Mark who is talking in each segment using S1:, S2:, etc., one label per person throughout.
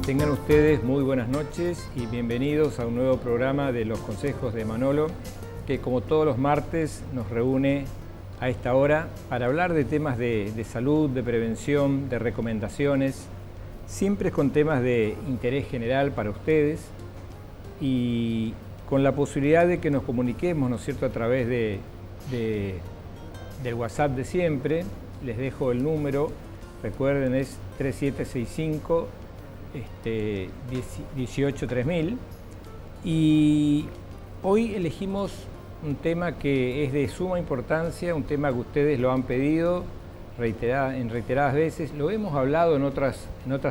S1: Tengan ustedes muy buenas noches y bienvenidos a un nuevo programa de Los Consejos de Manolo, que como todos los martes nos reúne a esta hora para hablar de temas de salud, de prevención, de recomendaciones, siempre con temas de interés general para ustedes y con la posibilidad de que nos comuniquemos, ¿no es cierto?, a través del WhatsApp de siempre. Les dejo el número, recuerden, es 3765 183000, y hoy elegimos un tema que es de suma importancia, un tema que ustedes lo han pedido en reiteradas veces. Lo hemos hablado en otras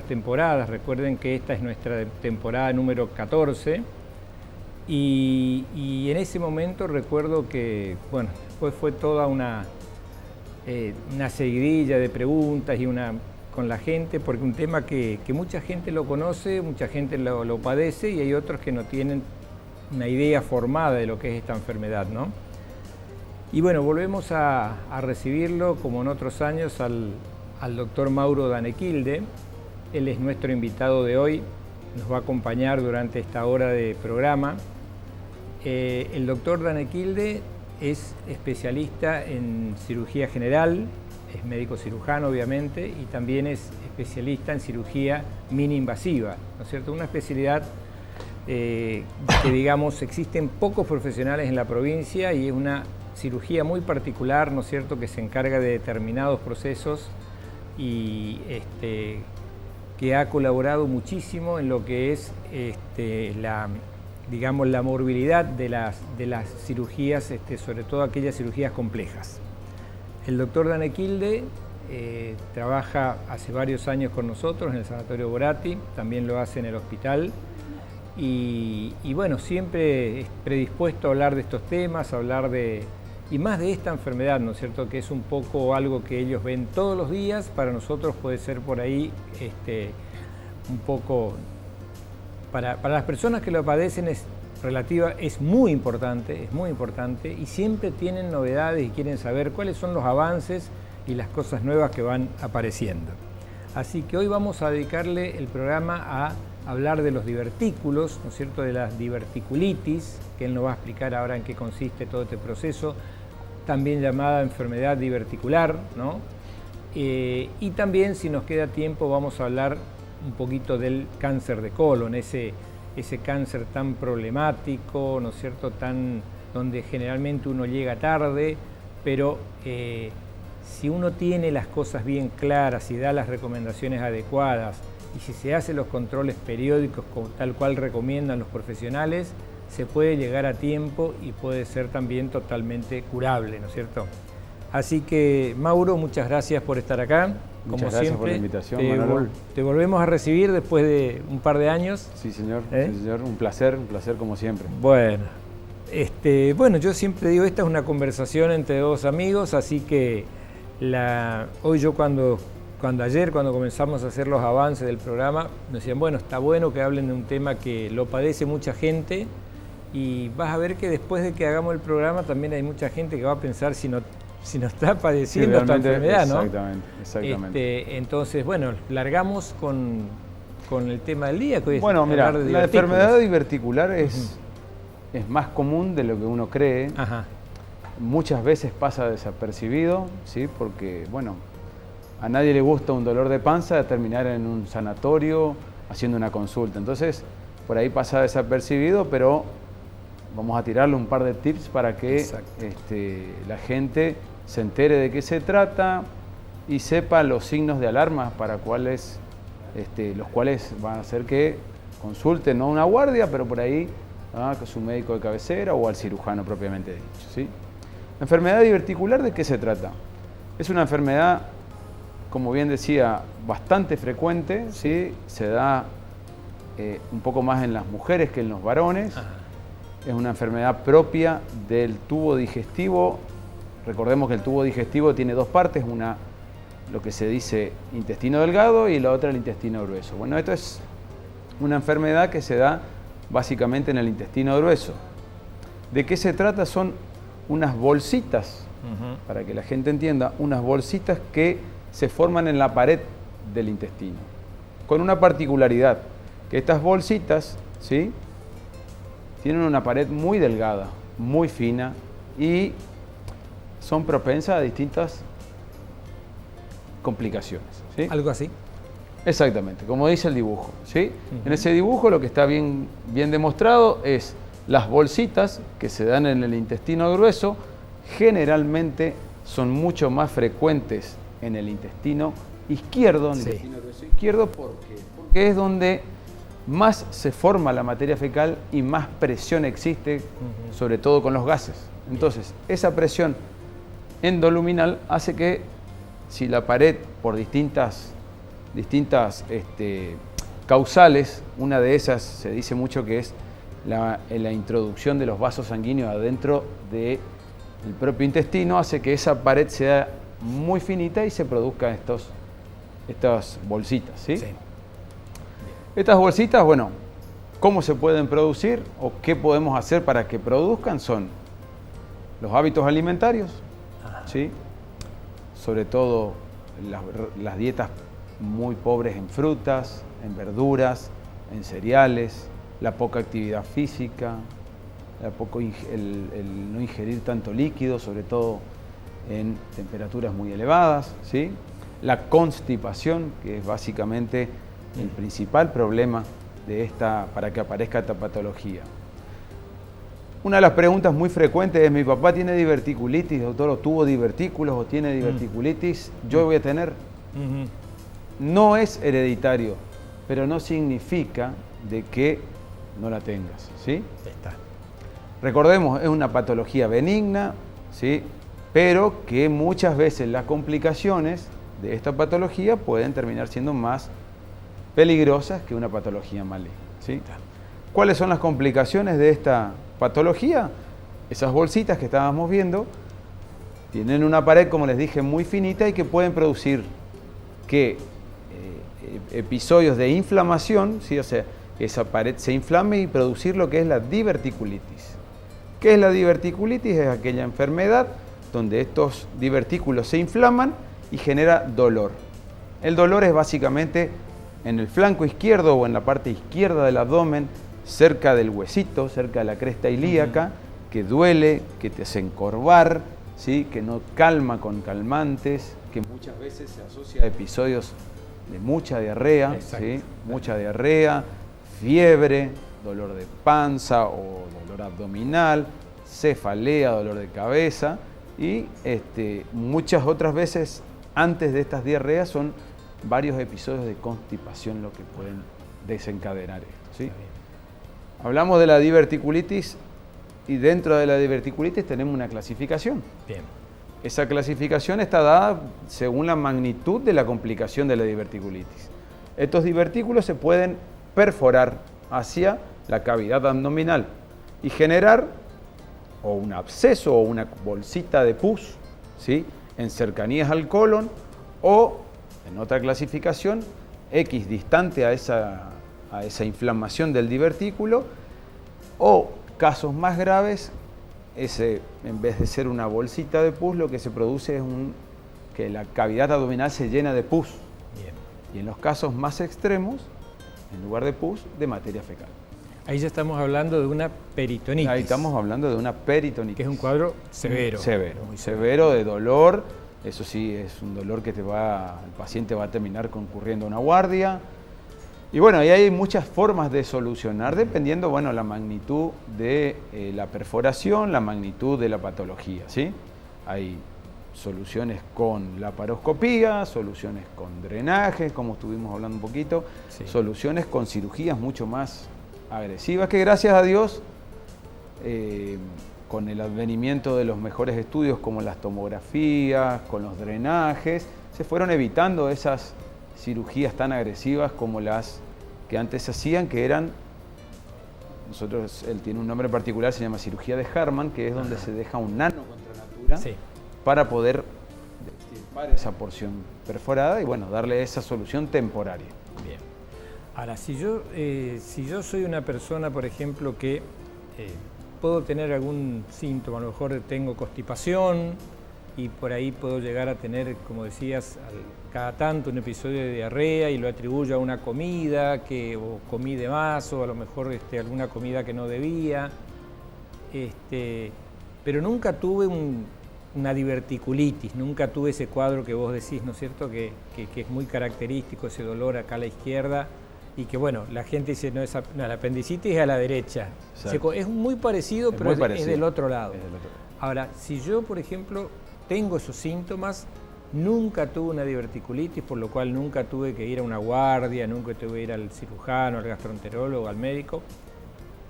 S1: temporadas. Recuerden que esta es nuestra temporada número 14 y en ese momento recuerdo que, bueno, después fue toda una seguidilla de preguntas y con la gente, porque un tema que mucha gente lo conoce, mucha gente lo padece, y hay otros que no tienen una idea formada de lo que es esta enfermedad, ¿no? Y bueno, volvemos a recibirlo, como en otros años, al doctor Mauro Danequilde. Él es nuestro invitado de hoy, nos va a acompañar durante esta hora de programa. El doctor Danequilde es especialista en cirugía general, es médico cirujano obviamente, y también es especialista en cirugía mini-invasiva, ¿no es cierto? Una especialidad que, digamos, existen pocos profesionales en la provincia y es una cirugía muy particular, ¿no es cierto?, que se encarga de determinados procesos y que ha colaborado muchísimo en lo que es la morbilidad de las cirugías, sobre todo aquellas cirugías complejas. El doctor Danequilde trabaja hace varios años con nosotros en el Sanatorio Boratti, también lo hace en el hospital, y bueno, siempre es predispuesto a hablar de estos temas, y más de esta enfermedad, ¿no es cierto?, que es un poco algo que ellos ven todos los días. Para nosotros puede ser por ahí un poco, para las personas que lo padecen es muy importante, y siempre tienen novedades y quieren saber cuáles son los avances y las cosas nuevas que van apareciendo. Así que hoy vamos a dedicarle el programa a hablar de los divertículos, ¿no es cierto?, de las diverticulitis, que él nos va a explicar ahora en qué consiste todo este proceso, también llamada enfermedad diverticular, ¿no? Y también, si nos queda tiempo, vamos a hablar un poquito del cáncer de colon, ese cáncer tan problemático, ¿no es cierto?, donde generalmente uno llega tarde, pero si uno tiene las cosas bien claras y da las recomendaciones adecuadas, y si se hacen los controles periódicos tal cual recomiendan los profesionales, se puede llegar a tiempo y puede ser también totalmente curable, ¿no es cierto? Así que, Mauro, muchas gracias por estar acá.
S2: Muchas gracias por la invitación, Manolo.
S1: Te volvemos a recibir después de un par de años.
S2: Sí, señor. Sí, señor. Un placer como siempre.
S1: Bueno, yo siempre digo, esta es una conversación entre dos amigos, así que hoy yo cuando comenzamos a hacer los avances del programa, nos decían, bueno, está bueno que hablen de un tema que lo padece mucha gente, y vas a ver que después de que hagamos el programa también hay mucha gente que va a pensar si no está padeciendo esta enfermedad, ¿no?
S2: Exactamente.
S1: Entonces, bueno, largamos con el tema del día, que hoy es
S2: mira,
S1: hablar de
S2: la enfermedad diverticular
S1: Uh-huh.
S2: es más común de lo que uno cree.
S1: Ajá.
S2: Muchas veces pasa desapercibido, ¿sí? Porque, bueno, a nadie le gusta un dolor de panza terminar en un sanatorio haciendo una consulta. Entonces, por ahí pasa desapercibido, pero vamos a tirarle un par de tips para que la gente se entere de qué se trata y sepa los signos de alarma para los cuales van a hacer que consulten, no a una guardia, pero por ahí a su médico de cabecera o al cirujano propiamente dicho, ¿sí? La enfermedad diverticular, ¿de qué se trata? Es una enfermedad, como bien decía, bastante frecuente, ¿sí? Se da un poco más en las mujeres que en los varones. Ajá. Es una enfermedad propia del tubo digestivo. Recordemos que el tubo digestivo tiene dos partes, una lo que se dice intestino delgado y la otra el intestino grueso. Bueno, esto es una enfermedad que se da básicamente en el intestino grueso. ¿De qué se trata? Son unas bolsitas, para que la gente entienda, unas bolsitas que se forman en la pared del intestino, con una particularidad. que estas bolsitas, ¿sí?, tienen una pared muy delgada, muy fina y son propensas a distintas complicaciones, ¿sí?
S1: Algo así.
S2: Exactamente, como dice el dibujo, ¿sí? En ese dibujo lo que está bien demostrado es las bolsitas que se dan en el intestino grueso, generalmente son mucho más frecuentes en el intestino izquierdo, en el intestino grueso izquierdo, porque es donde más se forma la materia fecal y más presión existe, sobre todo con los gases. Entonces, esa presión endoluminal hace que si la pared, por distintas causales, una de esas se dice mucho que es la introducción de los vasos sanguíneos adentro del propio intestino, hace que esa pared sea muy finita y se produzcan estas bolsitas, ¿sí?
S1: Sí.
S2: Estas bolsitas, bueno, ¿cómo se pueden producir o qué podemos hacer para que produzcan? Son los hábitos alimentarios, ¿sí? Sobre todo las dietas muy pobres en frutas, en verduras, en cereales, la poca actividad física, el no ingerir tanto líquido, sobre todo en temperaturas muy elevadas, ¿sí? La constipación, que es básicamente el principal problema para que aparezca esta patología. Una de las preguntas muy frecuentes es: mi papá tiene diverticulitis, doctor, o tuvo divertículos o tiene diverticulitis, ¿yo voy a tener? No es hereditario, pero no significa de que no la tengas, ¿sí?
S1: Está.
S2: Recordemos, es una patología benigna, ¿sí?, pero que muchas veces las complicaciones de esta patología pueden terminar siendo más peligrosas que una patología maligna, ¿sí? ¿Cuáles son las complicaciones de esta patología? Esas bolsitas que estábamos viendo tienen una pared, como les dije, muy finita y que pueden producir episodios de inflamación, ¿sí? O sea, esa pared se inflame y producir lo que es la diverticulitis. ¿Qué es la diverticulitis? Es aquella enfermedad donde estos divertículos se inflaman y genera dolor. El dolor es básicamente en el flanco izquierdo o en la parte izquierda del abdomen, cerca del huesito, cerca de la cresta ilíaca, que duele, que te hace encorvar, ¿sí?, que no calma con calmantes, que muchas veces se asocia a episodios de mucha diarrea, ¿sí?, mucha diarrea, fiebre, dolor de panza o dolor abdominal, cefalea, dolor de cabeza y muchas otras veces antes de estas diarreas son varios episodios de constipación lo que pueden desencadenar esto, ¿sí? Hablamos de la diverticulitis y dentro de la diverticulitis tenemos una clasificación.
S1: Bien.
S2: Esa clasificación está dada según la magnitud de la complicación de la diverticulitis. Estos divertículos se pueden perforar hacia la cavidad abdominal y generar o un absceso o una bolsita de pus, ¿sí?, en cercanías al colon, o en otra clasificación, equidistante a esa inflamación del divertículo, o casos más graves, en vez de ser una bolsita de pus, lo que se produce es que la cavidad abdominal se llena de pus.
S1: Bien.
S2: Y en los casos más extremos, en lugar de pus, de materia fecal.
S1: Ahí ya estamos hablando de una peritonitis.
S2: Ahí estamos hablando de una peritonitis.
S1: Que es un cuadro severo.
S2: Severo,
S1: Muy
S2: severo de dolor. Eso sí, es un dolor que el paciente va a terminar concurriendo a una guardia. Y bueno, ahí hay muchas formas de solucionar, dependiendo, bueno, la magnitud de la perforación, la magnitud de la patología, ¿sí? Hay soluciones con laparoscopía, soluciones con drenaje, como estuvimos hablando un poquito, sí, soluciones con cirugías mucho más agresivas, que gracias a Dios, con el advenimiento de los mejores estudios como las tomografías, con los drenajes, se fueron evitando esas cirugías tan agresivas como las que antes se hacían, que eran, él tiene un nombre particular, se llama cirugía de Hermann, que es donde se deja un nano contra natura, sí, para poder extirpar esa porción perforada y bueno, darle esa solución temporaria.
S1: Bien. Ahora, si yo soy una persona, por ejemplo, que puedo tener algún síntoma, a lo mejor tengo constipación, y por ahí puedo llegar a tener, como decías, cada tanto un episodio de diarrea y lo atribuyo a una comida o comí de más, o a lo mejor alguna comida que no debía. Pero nunca tuve una diverticulitis, nunca tuve ese cuadro que vos decís, ¿no es cierto?, que es muy característico, ese dolor acá a la izquierda, y que bueno, la gente dice, no, la apendicitis es a la derecha. Es muy parecido, pero es del otro lado. Ahora, si yo, por ejemplo, tengo esos síntomas, nunca tuve una diverticulitis, por lo cual nunca tuve que ir a una guardia, nunca tuve que ir al cirujano, al gastroenterólogo, al médico,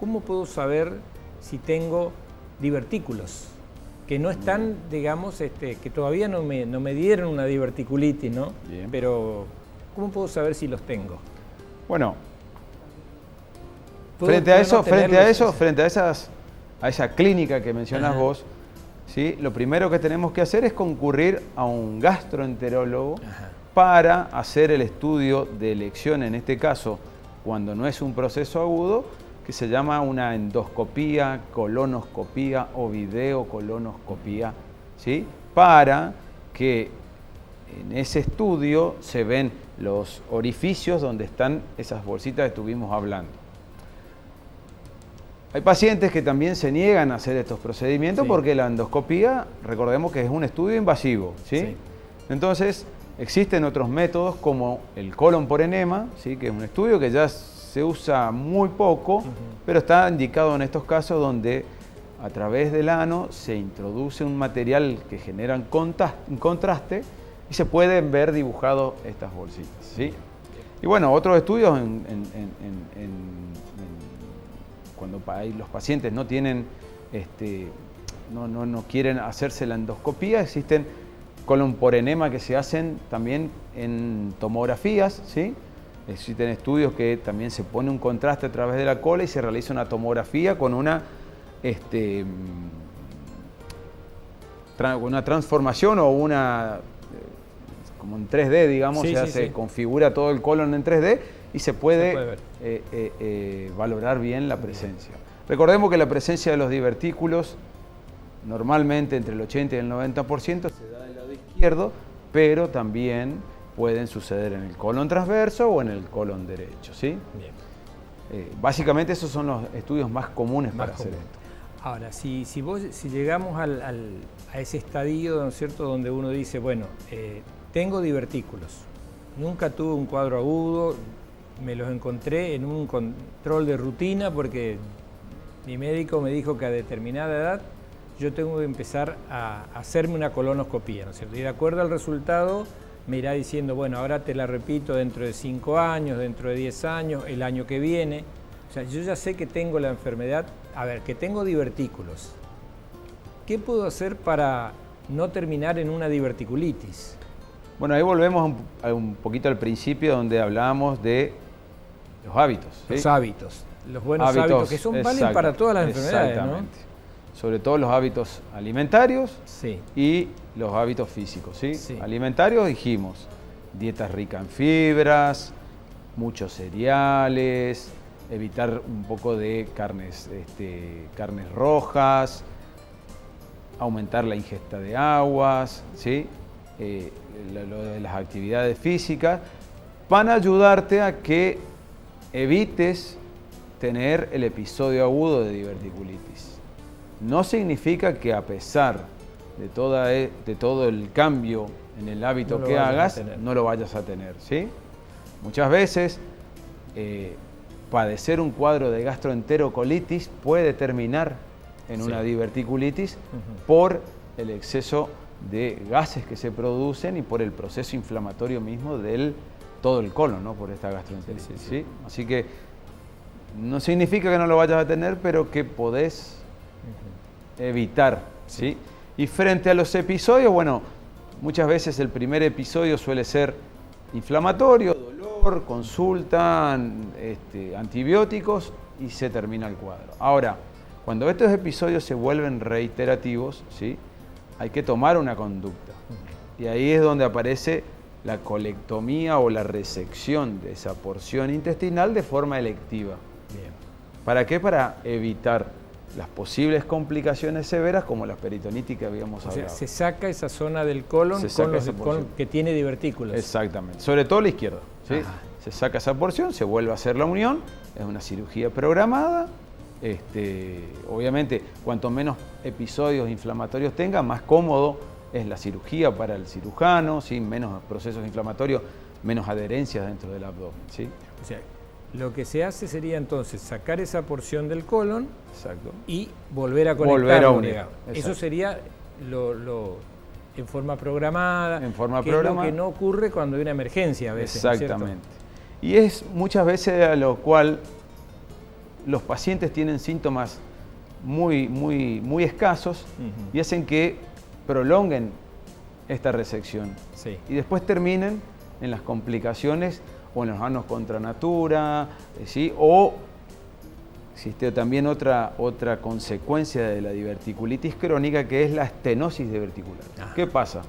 S1: ¿cómo puedo saber si tengo divertículos? Que no están, digamos, que todavía no me dieron una diverticulitis, ¿no?
S2: Bien.
S1: Pero, ¿cómo puedo saber si los tengo?
S2: Bueno, frente a esa clínica que mencionas vos, ¿sí? Lo primero que tenemos que hacer es concurrir a un gastroenterólogo para hacer el estudio de elección, en este caso, cuando no es un proceso agudo, que se llama una endoscopía, colonoscopía o videocolonoscopía, ¿sí? Para que en ese estudio se ven los orificios donde están esas bolsitas que estuvimos hablando. Hay pacientes que también se niegan a hacer estos procedimientos porque la endoscopía, recordemos que es un estudio invasivo, ¿sí? Entonces, existen otros métodos como el colon por enema, ¿sí? Que es un estudio que ya se usa muy poco, pero está indicado en estos casos donde a través del ano se introduce un material que genera un contraste y se pueden ver dibujados estas bolsitas, ¿sí? Y bueno, otros estudios cuando los pacientes no tienen, no quieren hacerse la endoscopía, existen colon por enema que se hacen también en tomografías, ¿sí? Existen estudios que también se pone un contraste a través de la cola y se realiza una tomografía con una transformación o como en 3D, digamos, se configura todo el colon en 3D y se puede valorar bien la presencia. Recordemos que la presencia de los divertículos normalmente entre el 80 y el 90% se da del lado izquierdo, pero también pueden suceder en el colon transverso o en el colon derecho, ¿sí? Bien. Básicamente esos son los estudios más comunes para hacer esto.
S1: Ahora, si llegamos a ese estadio, ¿no es cierto?, donde uno dice, bueno, tengo divertículos, nunca tuve un cuadro agudo, me los encontré en un control de rutina porque mi médico me dijo que a determinada edad yo tengo que empezar a hacerme una colonoscopía, ¿no es cierto? Y de acuerdo al resultado me irá diciendo, bueno, ahora te la repito dentro de 5 años, dentro de 10 años, el año que viene. O sea, yo ya sé que tengo la enfermedad, que tengo divertículos. ¿Qué puedo hacer para no terminar en una diverticulitis?
S2: Bueno, ahí volvemos un poquito al principio donde hablábamos de los hábitos, ¿sí? Los
S1: hábitos, los buenos hábitos que valen para todas las enfermedades, ¿no?
S2: Sobre todo los hábitos alimentarios y los hábitos físicos, ¿sí? Alimentarios dijimos, dietas ricas en fibras, muchos cereales, evitar un poco de carnes rojas, aumentar la ingesta de aguas, ¿sí? Lo de las actividades físicas, van a ayudarte a que evites tener el episodio agudo de diverticulitis. No significa que a pesar de todo el cambio en el hábito que hagas, no lo vayas a tener, ¿sí? Muchas veces padecer un cuadro de gastroenterocolitis puede terminar en una diverticulitis por el exceso de gases que se producen y por el proceso inflamatorio mismo del todo el colon, ¿no? Por esta gastroenteritis, ¿sí? Así que no significa que no lo vayas a tener, pero que podés evitar, ¿sí? Y frente a los episodios, bueno, muchas veces el primer episodio suele ser inflamatorio, dolor, consulta, antibióticos y se termina el cuadro. Ahora, cuando estos episodios se vuelven reiterativos, ¿sí? Hay que tomar una conducta. Y ahí es donde aparece la colectomía o la resección de esa porción intestinal de forma electiva. Bien. ¿Para qué? Para evitar las posibles complicaciones severas como las peritonitis que habíamos hablado.
S1: O sea, se saca esa zona del colon que tiene divertículos.
S2: Exactamente, sobre todo la izquierda. ¿Sí? Se saca esa porción, se vuelve a hacer la unión, es una cirugía programada. Obviamente, cuanto menos episodios inflamatorios tenga, más cómodo es la cirugía para el cirujano, ¿sí? Menos procesos inflamatorios, menos adherencias dentro del abdomen. ¿Sí?
S1: O sea, lo que se hace sería entonces sacar esa porción del colon.
S2: Exacto.
S1: Y volver a conectarlo.
S2: Volver a unir.
S1: Eso sería lo en forma programada.
S2: En forma
S1: que
S2: programada.
S1: Es lo que no ocurre cuando hay una emergencia a veces.
S2: Exactamente. Y es muchas veces a lo cual los pacientes tienen síntomas muy escasos y hacen que prolonguen esta resección.
S1: Sí.
S2: Y después terminen en las complicaciones o en los anos contra natura, ¿sí? O existe también otra consecuencia de la diverticulitis crónica, que es la estenosis diverticular. ¿Qué pasa?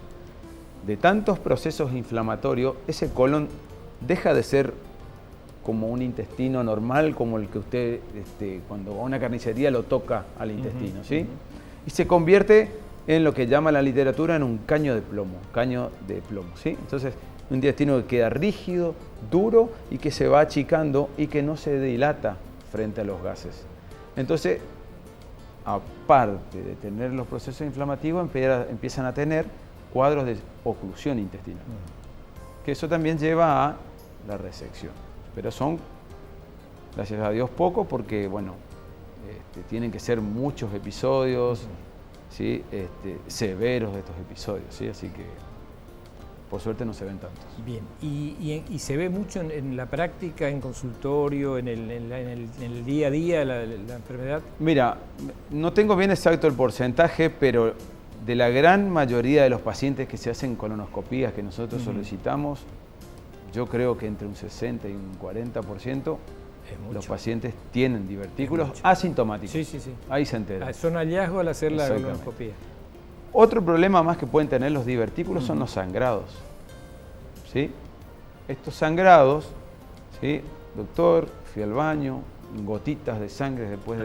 S2: De tantos procesos inflamatorios, ese colon deja de ser como un intestino normal, como el que usted cuando va a una carnicería lo toca al intestino, ¿sí? Y se convierte en lo que llama la literatura en un caño de plomo, ¿sí? Entonces, un intestino que queda rígido, duro y que se va achicando y que no se dilata frente a los gases. Entonces, aparte de tener los procesos inflamativos, empiezan a tener cuadros de oclusión intestinal, que eso también lleva a la resección. Pero son, gracias a Dios, pocos porque, bueno, tienen que ser muchos episodios, ¿sí? Severos de estos episodios, ¿sí? Así que, por suerte, no se ven tantos.
S1: Bien, y se ve mucho en la práctica, en consultorio, en el día a día, la enfermedad.
S2: Mira, no tengo bien exacto el porcentaje, pero de la gran mayoría de los pacientes que se hacen colonoscopías que nosotros solicitamos, yo creo que entre un 60 y un 40% los pacientes tienen divertículos asintomáticos.
S1: Sí, sí, sí.
S2: Ahí se entera.
S1: Son hallazgos al hacer la colonoscopía.
S2: Otro problema más que pueden tener los divertículos son los sangrados. ¿Sí? Estos sangrados, ¿sí? Doctor, fui al baño, gotitas de sangre después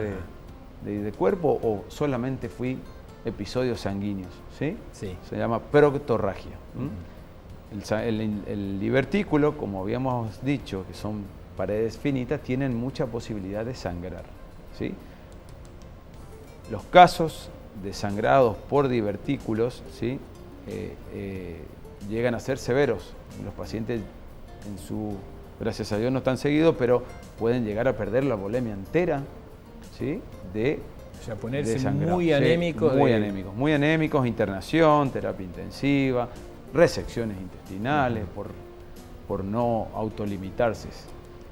S2: de cuerpo, o solamente fui episodios sanguíneos. ¿Sí?
S1: Sí.
S2: Se llama proctorragia. El divertículo, como habíamos dicho, que son paredes finitas, tienen mucha posibilidad de sangrar. ¿Sí? Los casos de sangrados por divertículos, ¿sí? Llegan a ser severos. Los pacientes, gracias a Dios no están seguidos, pero pueden llegar a perder la volemia entera, ¿sí?
S1: O sea, ponerse
S2: sangrado.
S1: Muy anémicos.
S2: Sí, muy anémicos, internación, terapia intensiva, resecciones intestinales por no autolimitarse.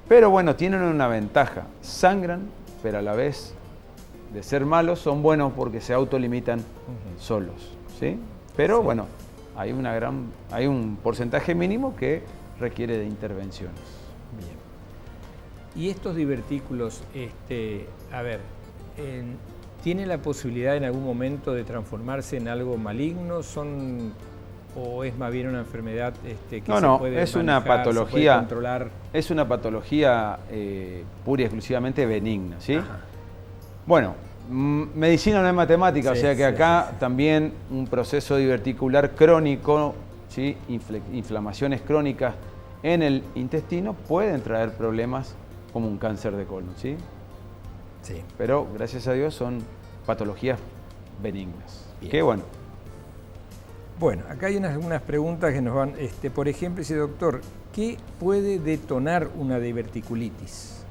S2: Pero bueno, tienen una ventaja, sangran, pero a la vez de ser malos son buenos porque se autolimitan solos, ¿sí? Pero bueno, hay un porcentaje mínimo que requiere de intervenciones.
S1: Bien. Y estos divertículos, ¿tiene la posibilidad en algún momento de transformarse en algo maligno? ¿O es más bien una enfermedad que se puede
S2: es
S1: manejar,
S2: una patología,
S1: se puede controlar?
S2: Es una patología pura y exclusivamente benigna, ¿sí? Bueno, medicina no es matemática, o sea que acá también un proceso diverticular crónico, ¿sí? Inflamaciones crónicas en el intestino pueden traer problemas como un cáncer de colon, ¿sí?
S1: Sí.
S2: Pero gracias a Dios son patologías benignas.
S1: Bien.
S2: Qué bueno.
S1: Bueno, acá hay unas preguntas que nos van, por ejemplo, dice doctor, ¿qué puede detonar una diverticulitis?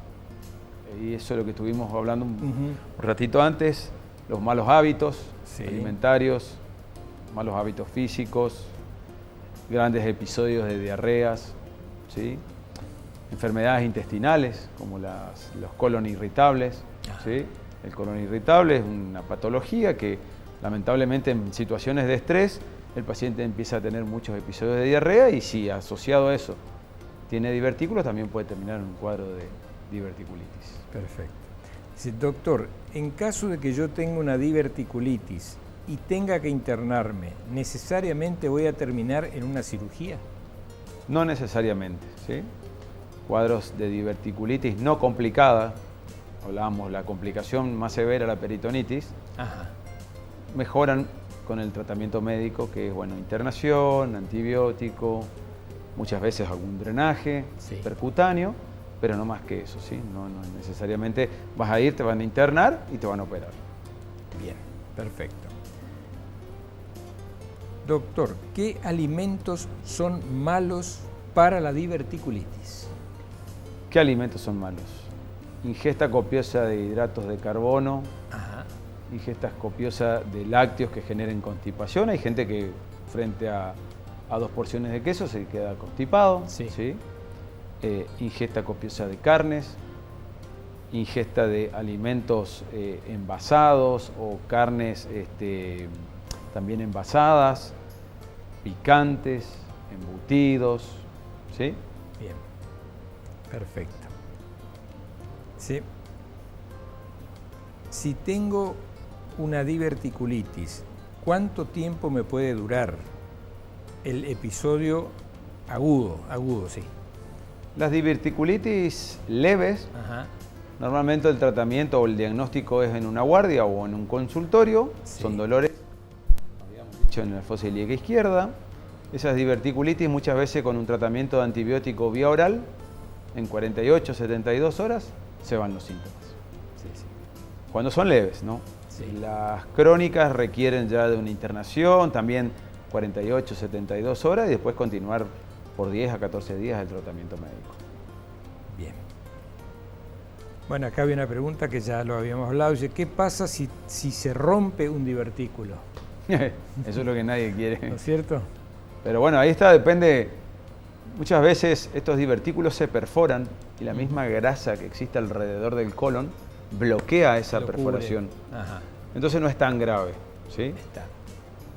S2: Y eso es lo que estuvimos hablando un ratito antes, los malos hábitos alimentarios, malos hábitos físicos, grandes episodios de diarreas, ¿sí? Enfermedades intestinales como los colon irritables, ¿sí? El colon irritable es una patología que lamentablemente en situaciones de estrés el paciente empieza a tener muchos episodios de diarrea y si asociado a eso tiene divertículos también puede terminar en un cuadro de diverticulitis.
S1: Perfecto. Dice, doctor, en caso de que yo tenga una diverticulitis y tenga que internarme, ¿necesariamente voy a terminar en una cirugía?
S2: No necesariamente, ¿sí? Cuadros de diverticulitis no complicada, hablábamos, la complicación más severa, la peritonitis,
S1: Ajá.
S2: mejoran con el tratamiento médico, que es, bueno, internación, antibiótico, muchas veces algún drenaje percutáneo, pero no más que eso, ¿sí? No necesariamente vas a ir, te van a internar y te van a operar.
S1: Bien, perfecto. Doctor, ¿qué alimentos son malos para la diverticulitis?
S2: ¿Qué alimentos son malos? Ingesta copiosa de hidratos de carbono,
S1: Ajá.
S2: ingestas copiosas de lácteos que generen constipación. Hay gente que frente a 2 porciones de queso se queda constipado.
S1: Sí.
S2: ¿Sí? Ingesta copiosa de carnes, ingesta de alimentos envasados o carnes también envasadas, picantes, embutidos. ¿Sí?
S1: Bien, perfecto. Sí. Si tengo una diverticulitis, ¿cuánto tiempo me puede durar el episodio agudo? Agudo, sí.
S2: Las diverticulitis leves,
S1: Ajá.
S2: normalmente el tratamiento o el diagnóstico es en una guardia o en un consultorio.
S1: Sí.
S2: Son dolores, habíamos dicho, en la fosa ilíaca izquierda. Esas diverticulitis muchas veces con un tratamiento de antibiótico vía oral, en 48, 72 horas se van los síntomas.
S1: Sí, sí.
S2: Cuando son leves, ¿no?
S1: Sí.
S2: Las crónicas requieren ya de una internación, también 48, 72 horas y después continuar por 10 a 14 días el tratamiento médico. Bien.
S1: Bueno, acá había una pregunta que ya lo habíamos hablado. Dice, ¿qué pasa si se rompe un divertículo?
S2: Eso es lo que nadie quiere.
S1: ¿No es cierto?
S2: Pero bueno, ahí está, depende. Muchas veces estos divertículos se perforan y la misma grasa que existe alrededor del colon bloquea esa perforación.
S1: Ajá.
S2: Entonces no es tan grave, ¿sí?
S1: Está.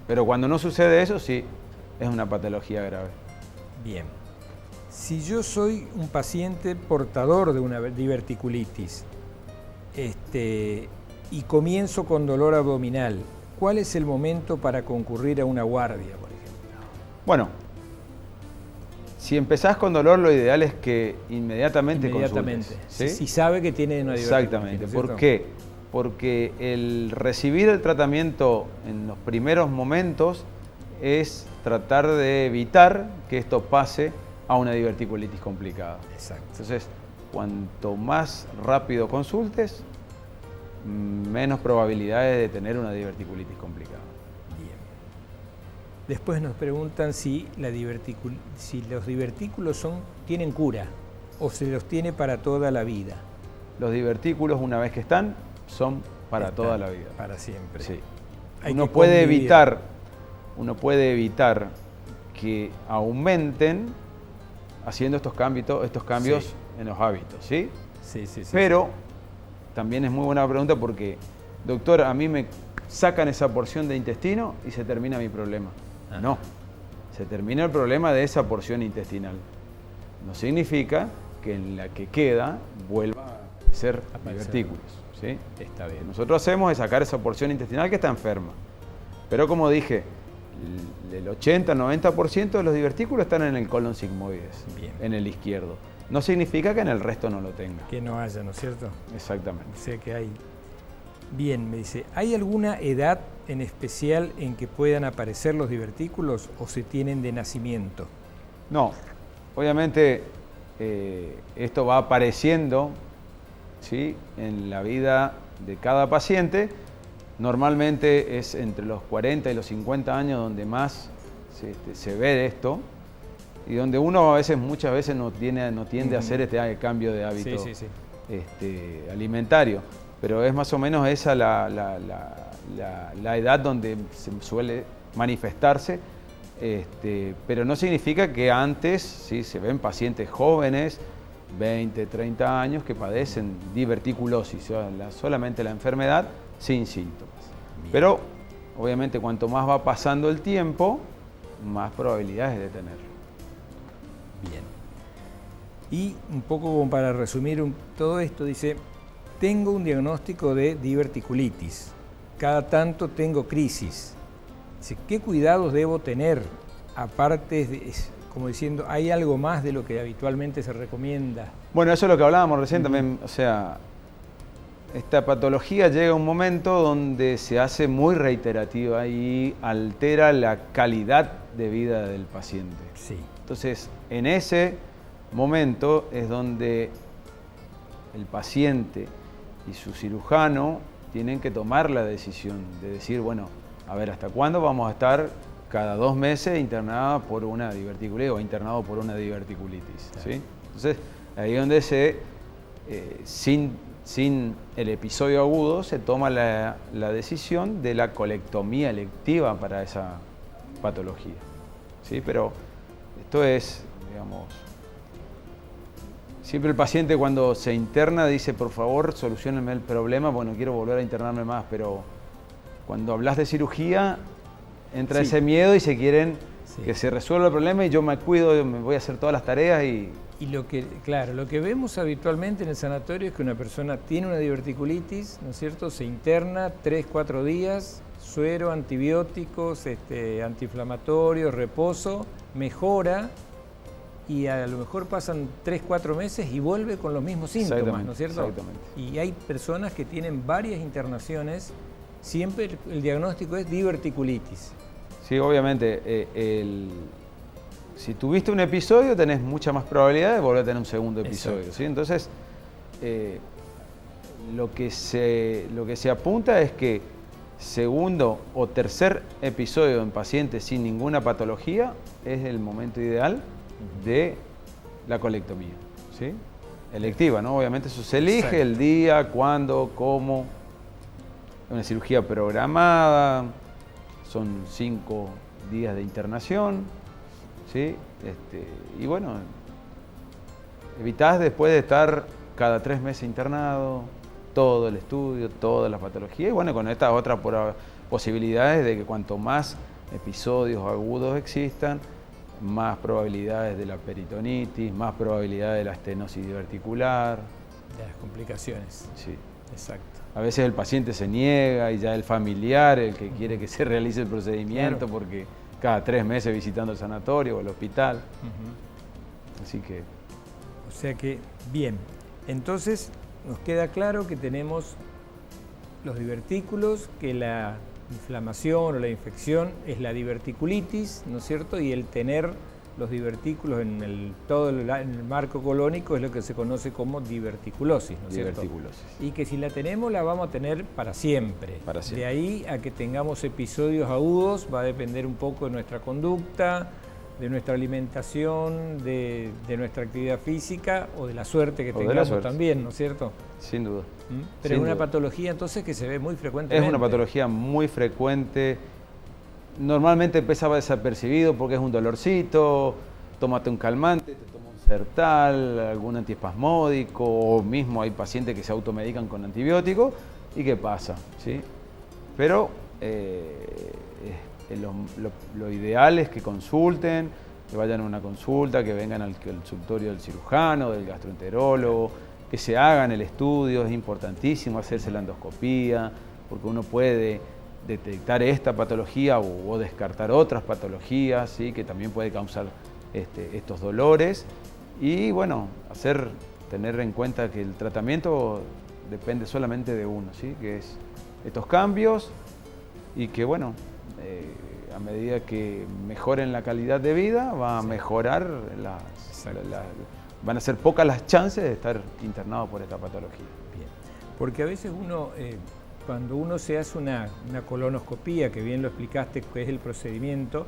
S2: Pero cuando no sucede eso, sí, es una patología grave.
S1: Bien. Si yo soy un paciente portador de una diverticulitis y comienzo con dolor abdominal, ¿cuál es el momento para concurrir a una guardia, por ejemplo?
S2: Bueno, si empezás con dolor, lo ideal es que inmediatamente consultes, ¿sí?
S1: Si sabe que tiene una diverticulitis.
S2: Exactamente. ¿Por qué? Porque el recibir el tratamiento en los primeros momentos es tratar de evitar que esto pase a una diverticulitis complicada.
S1: Exacto.
S2: Entonces, cuanto más rápido consultes, menos probabilidades de tener una diverticulitis complicada.
S1: Bien. Después nos preguntan si los divertículos tienen cura o se los tiene para toda la vida.
S2: Los divertículos, una vez que están, son para toda la vida.
S1: Para siempre.
S2: Sí.
S1: Hay
S2: Uno
S1: que
S2: puede
S1: convivir.
S2: evitar que aumenten haciendo estos cambios
S1: Sí.
S2: en los hábitos, ¿sí?
S1: Sí, sí, sí.
S2: Pero también es muy buena pregunta porque, doctor, a mí me sacan esa porción de intestino y se termina mi problema.
S1: Ajá.
S2: No, se termina el problema de esa porción intestinal. No significa que en la que queda vuelva a ser divertículos, ¿sí?
S1: Está bien.
S2: Lo que nosotros hacemos es sacar esa porción intestinal que está enferma. Pero como dije, el 80-90% de los divertículos están en el colon sigmoides,
S1: Bien.
S2: en el izquierdo. No significa que en el resto no lo tenga.
S1: Que no haya, ¿no es cierto?
S2: Exactamente.
S1: Sé que hay. Bien, me dice, ¿hay alguna edad en especial en que puedan aparecer los divertículos o se tienen de nacimiento?
S2: No, obviamente esto va apareciendo, ¿sí?, en la vida de cada paciente. Normalmente es entre los 40 y los 50 años donde más se ve esto y donde uno muchas veces no tiende a hacer este cambio de hábito alimentario. Pero es más o menos esa la edad donde se suele manifestarse, pero no significa que antes, ¿sí?, se ven pacientes jóvenes, 20, 30 años, que padecen diverticulosis, solamente la enfermedad, sin síntomas.
S1: Bien.
S2: Pero obviamente cuanto más va pasando el tiempo, más probabilidades de tenerlo.
S1: Bien. Y un poco como para resumir todo esto, dice, tengo un diagnóstico de diverticulitis, cada tanto tengo crisis. Dice, ¿qué cuidados debo tener? Aparte de, como diciendo, ¿hay algo más de lo que habitualmente se recomienda?
S2: Bueno, eso es lo que hablábamos recién también, o sea, esta patología llega a un momento donde se hace muy reiterativa y altera la calidad de vida del paciente.
S1: Sí.
S2: Entonces, en ese momento es donde el paciente y su cirujano tienen que tomar la decisión de decir, bueno, a ver, ¿hasta cuándo vamos a estar cada 2 meses internado por una diverticulitis o internado por una diverticulitis? Claro. ¿Sí? Entonces, ahí es donde sin el episodio agudo se toma la decisión de la colectomía electiva para esa patología. ¿Sí? Pero esto es, digamos, siempre el paciente cuando se interna dice, por favor, soluciónenme el problema, porque no quiero volver a internarme más, pero cuando hablas de cirugía entra ese miedo y se quieren que se resuelva el problema y yo me cuido, me voy a hacer todas las tareas y
S1: lo que vemos habitualmente en el sanatorio es que una persona tiene una diverticulitis, ¿no es cierto? Se interna 3-4 días, suero, antibióticos, antiinflamatorios, reposo, mejora y a lo mejor pasan 3-4 meses y vuelve con los mismos síntomas, ¿no es cierto?
S2: Exactamente.
S1: Y hay personas que tienen varias internaciones, siempre el diagnóstico es diverticulitis.
S2: Sí, obviamente, si tuviste un episodio tenés mucha más probabilidad de volver a tener un segundo episodio. ¿Sí? Entonces, lo que se apunta es que segundo o tercer episodio en pacientes sin ninguna patología es el momento ideal de la colectomía. ¿Sí? Electiva, ¿no? Obviamente eso se elige el día, cuándo, cómo. Una cirugía programada, son 5 días de internación, ¿sí? Y bueno, evitás después de estar cada 3 meses internado, todo el estudio, todas las patologías, y bueno, con estas otras posibilidades de que cuanto más episodios agudos existan, más probabilidades de la peritonitis, más probabilidades de la estenosis diverticular.
S1: De las complicaciones.
S2: Sí.
S1: Exacto.
S2: A veces el paciente se niega y ya el familiar, el que quiere que se realice el procedimiento, porque cada 3 meses visitando el sanatorio o el hospital. Así que...
S1: O sea que, bien, entonces nos queda claro que tenemos los divertículos, que la inflamación o la infección es la diverticulitis, ¿no es cierto? Y el tener los divertículos en el marco colónico es lo que se conoce como diverticulosis, ¿no es cierto? Y que si la tenemos la vamos a tener para siempre.
S2: Para siempre.
S1: De ahí a que tengamos episodios agudos va a depender un poco de nuestra conducta, de nuestra alimentación, de nuestra actividad física o de la suerte que tengamos también, ¿no es cierto?
S2: Sin duda.
S1: Pero es una patología entonces que se ve muy frecuentemente.
S2: Es una patología muy frecuente. Normalmente empieza desapercibido porque es un dolorcito, tómate un calmante, te toma un Sertal, algún antiespasmódico, o mismo hay pacientes que se automedican con antibióticos, ¿y qué pasa? ¿Sí? Pero lo ideal es que consulten, que vayan a una consulta, que vengan al consultorio del cirujano, del gastroenterólogo, que se hagan el estudio, es importantísimo hacerse la endoscopía, porque uno puede detectar esta patología o descartar otras patologías, ¿sí? Que también puede causar estos dolores y bueno, tener en cuenta que el tratamiento depende solamente de uno, ¿sí? Que es estos cambios y que bueno, a medida que mejoren la calidad de vida va a mejorar van a ser pocas las chances de estar internado por esta patología.
S1: Bien. Porque a veces cuando uno se hace una colonoscopía, que bien lo explicaste, que es el procedimiento,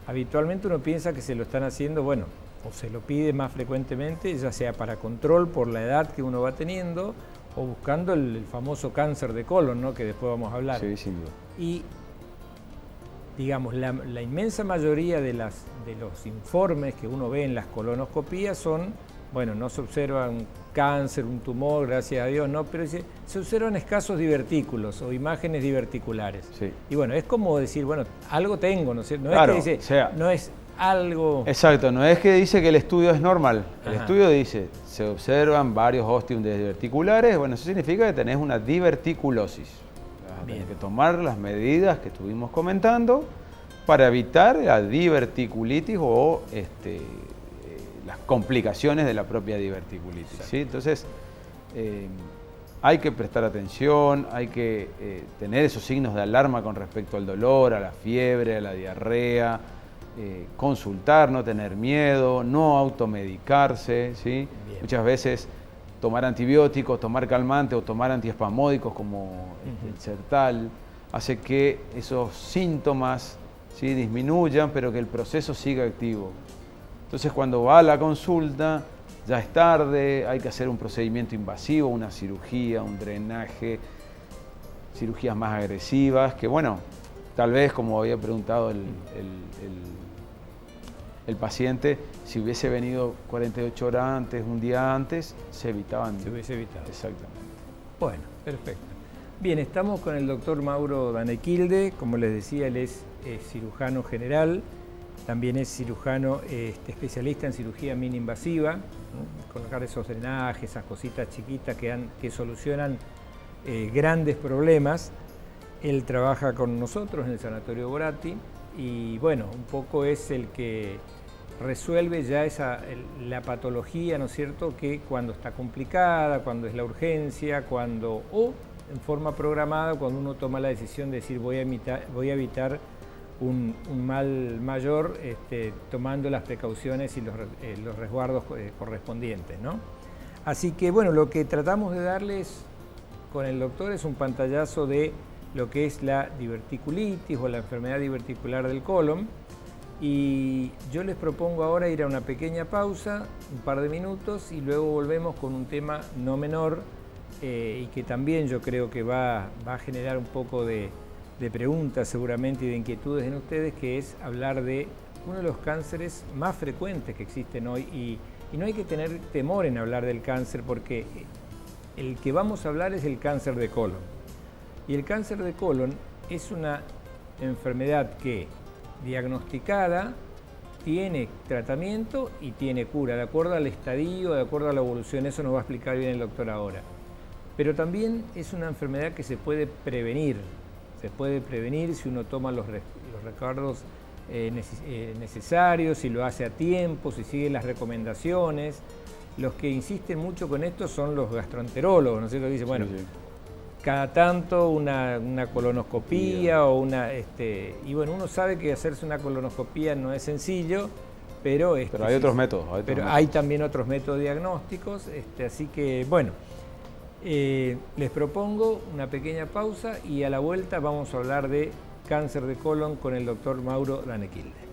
S1: habitualmente uno piensa que se lo están haciendo, bueno, o se lo pide más frecuentemente, ya sea para control por la edad que uno va teniendo, o buscando el famoso cáncer de colon, ¿no? Que después vamos a hablar.
S2: Sí, sin duda.
S1: Y, digamos, la inmensa mayoría de los informes que uno ve en las colonoscopías son, bueno, no se observa un cáncer, un tumor, gracias a Dios, no, pero se observan escasos divertículos o imágenes diverticulares.
S2: Sí.
S1: Y bueno, es como decir, bueno, algo tengo, ¿no es cierto? No
S2: claro,
S1: es que dice, no es algo...
S2: Exacto, no es que dice que el estudio es normal. El estudio dice, se observan varios ostium diverticulares, bueno, eso significa que tenés una diverticulosis. Tenés que tomar las medidas que estuvimos comentando para evitar la diverticulitis o las complicaciones de la propia diverticulitis. ¿Sí? Entonces, hay que prestar atención, hay que tener esos signos de alarma con respecto al dolor, a la fiebre, a la diarrea, consultar, no tener miedo, no automedicarse, ¿sí? Muchas veces tomar antibióticos, tomar calmantes o tomar antiespasmódicos como el Sertal hace que esos síntomas, ¿sí?, disminuyan, pero que el proceso siga activo. Entonces, cuando va a la consulta, ya es tarde, hay que hacer un procedimiento invasivo, una cirugía, un drenaje, cirugías más agresivas, que bueno, tal vez, como había preguntado el paciente, si hubiese venido 48 horas antes, un día antes, se evitaban.
S1: Se hubiese evitado.
S2: Exactamente.
S1: Bueno, perfecto. Bien, estamos con el doctor Mauro Danequilde. Como les decía, él es cirujano general, también es cirujano especialista en cirugía mini-invasiva, ¿no? Colocar esos drenajes, esas cositas chiquitas que solucionan grandes problemas. Él trabaja con nosotros en el Sanatorio Boratti y bueno, un poco es el que resuelve ya la patología, ¿no es cierto?, que cuando está complicada, cuando es la urgencia, o en forma programada, cuando uno toma la decisión de decir voy a evitar un mal mayor, tomando las precauciones y los resguardos correspondientes, ¿no? Así que bueno, lo que tratamos de darles con el doctor es un pantallazo de lo que es la diverticulitis o la enfermedad diverticular del colon. Y yo les propongo ahora ir a una pequeña pausa, un par de minutos, y luego volvemos con un tema no menor y que también yo creo que va a generar un poco de preguntas seguramente y de inquietudes en ustedes, que es hablar de uno de los cánceres más frecuentes que existen hoy. Y no hay que tener temor en hablar del cáncer, porque el que vamos a hablar es el cáncer de colon. Y el cáncer de colon es una enfermedad que, diagnosticada, tiene tratamiento y tiene cura, de acuerdo al estadio, de acuerdo a la evolución. Eso nos va a explicar bien el doctor ahora. Pero también es una enfermedad que se puede prevenir. Se puede prevenir si uno toma los recuerdos necesarios, si lo hace a tiempo, si sigue las recomendaciones. Los que insisten mucho con esto son los gastroenterólogos, ¿no es cierto? Dicen, bueno, sí, cada tanto una colonoscopía o y bueno, uno sabe que hacerse una colonoscopía no es sencillo, pero
S2: hay otros métodos.
S1: Hay también otros métodos diagnósticos, así que bueno, les propongo una pequeña pausa y a la vuelta vamos a hablar de cáncer de colon con el doctor Mauro Danequilde.